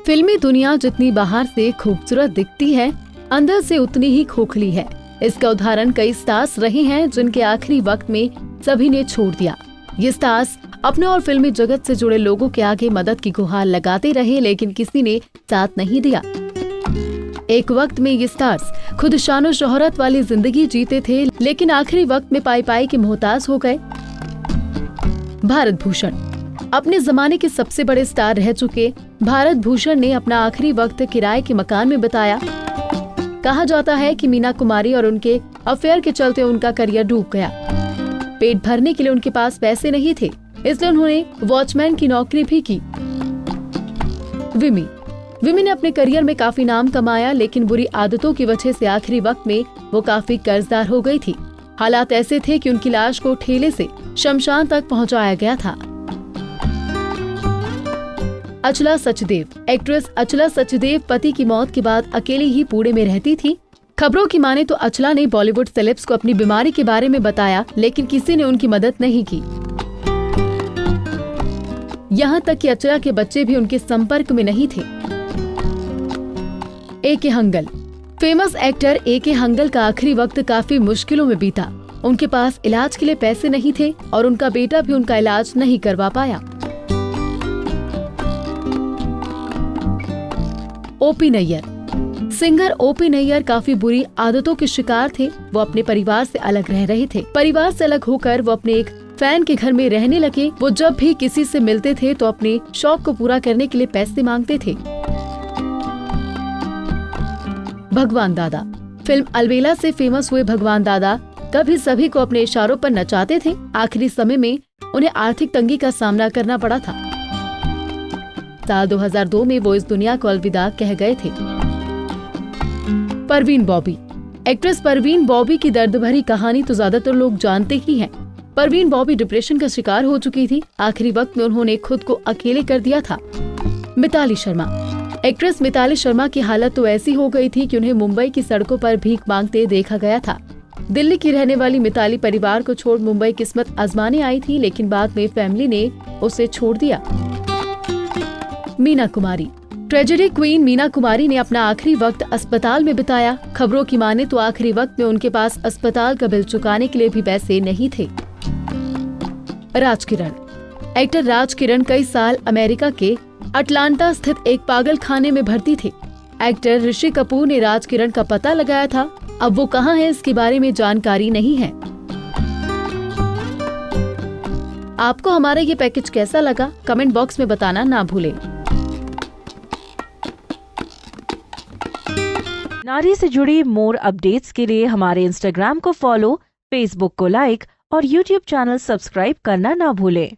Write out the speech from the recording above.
फिल्मी दुनिया जितनी बाहर से खूबसूरत दिखती है, अंदर से उतनी ही खोखली है। इसका उदाहरण कई स्टार्स रहे हैं जिनके आखिरी वक्त में सभी ने छोड़ दिया। ये स्टार्स अपने और फिल्मी जगत से जुड़े लोगों के आगे मदद की गुहार लगाते रहे, लेकिन किसी ने साथ नहीं दिया। एक वक्त में ये स्टार्स खुद शानो शोहरत वाली जिंदगी जीते थे, लेकिन आखिरी वक्त में पाई के मोहताज हो गए। भारत भूषण अपने जमाने के सबसे बड़े स्टार रह चुके भारत भूषण ने अपना आखिरी वक्त किराए के मकान में बिताया। कहा जाता है कि मीना कुमारी और उनके अफेयर के चलते उनका करियर डूब गया। पेट भरने के लिए उनके पास पैसे नहीं थे, इसलिए उन्होंने वॉचमैन की नौकरी भी की। विमी ने अपने करियर में काफी नाम कमाया, लेकिन बुरी आदतों की वजह से आखिरी वक्त में वो काफी कर्जदार हो गई थी। हालात ऐसे थे कि उनकी लाश को ठेले से शमशान तक पहुंचाया गया था। अचला सचदेव एक्ट्रेस अचला सचदेव पति की मौत के बाद अकेली ही पुणे में रहती थी। खबरों की माने तो अचला ने बॉलीवुड सेलेब्स को अपनी बीमारी के बारे में बताया, लेकिन किसी ने उनकी मदद नहीं की। यहाँ तक कि अचला के बच्चे भी उनके संपर्क में नहीं थे। A K. Hangal famous actor A K. Hangal का आखिरी वक्त काफी मुश्किलों में बीता। उनके पास इलाज के लिए पैसे नहीं थे और उनका बेटा भी उनका इलाज नहीं करवा पाया। O P. Nayyar singer O P. Nayyar काफी बुरी आदतों के शिकार थे। वो अपने परिवार से अलग रह रहे थे। परिवार से अलग होकर वो अपने एक फैन के घर में रहने लगे। वो जब भी किसी से मिलते थे तो अपने शौक को पूरा करने के लिए पैसे मांगते थे। भगवान दादा फिल्म अलबेला से फेमस हुए भगवान दादा कभी सभी को अपने इशारों पर नचाते थे। आखिरी समय में उन्हें आर्थिक तंगी का सामना करना पड़ा था। साल 2002 में वो इस दुनिया को अलविदा कह गए थे। परवीन बॉबी एक्ट्रेस परवीन बॉबी की दर्द भरी कहानी तो ज्यादातर लोग जानते ही हैं। परवीन बॉबी डिप्रेशन का शिकार हो चुकी थी। आखिरी वक्त में उन्होंने खुद को अकेले कर दिया था। मिताली शर्मा एक्ट्रेस मिताली शर्मा की हालत तो ऐसी हो गई थी कि उन्हें मुंबई की सड़कों पर भीख मांगते देखा गया था। दिल्ली की रहने वाली मिताली परिवार को छोड़ मुंबई किस्मत आजमाने आई थी, लेकिन बाद में फैमिली ने उसे छोड़ दिया। मीना कुमारी ट्रेजेडी क्वीन मीना कुमारी ने अपना आखिरी वक्त अस्पताल में बिताया। खबरों की माने तो आखिरी वक्त में उनके पास अस्पताल का बिल चुकाने के लिए भी पैसे नहीं थे। राजकिरण एक्टर राजकिरण कई साल अमेरिका के अटलांटा स्थित एक पागल खाने में भर्ती थे। एक्टर ऋषि कपूर ने राजकिरण का पता लगाया था। अब वो कहाँ है इसके बारे में जानकारी नहीं है। आपको हमारा ये पैकेज कैसा लगा, कमेंट बॉक्स में बताना ना भूलें। नारी से जुड़ी मोर अपडेट्स के लिए हमारे इंस्टाग्राम को फॉलो, फेसबुक को लाइक और यूट्यूब चैनल सब्सक्राइब करना ना भूलें।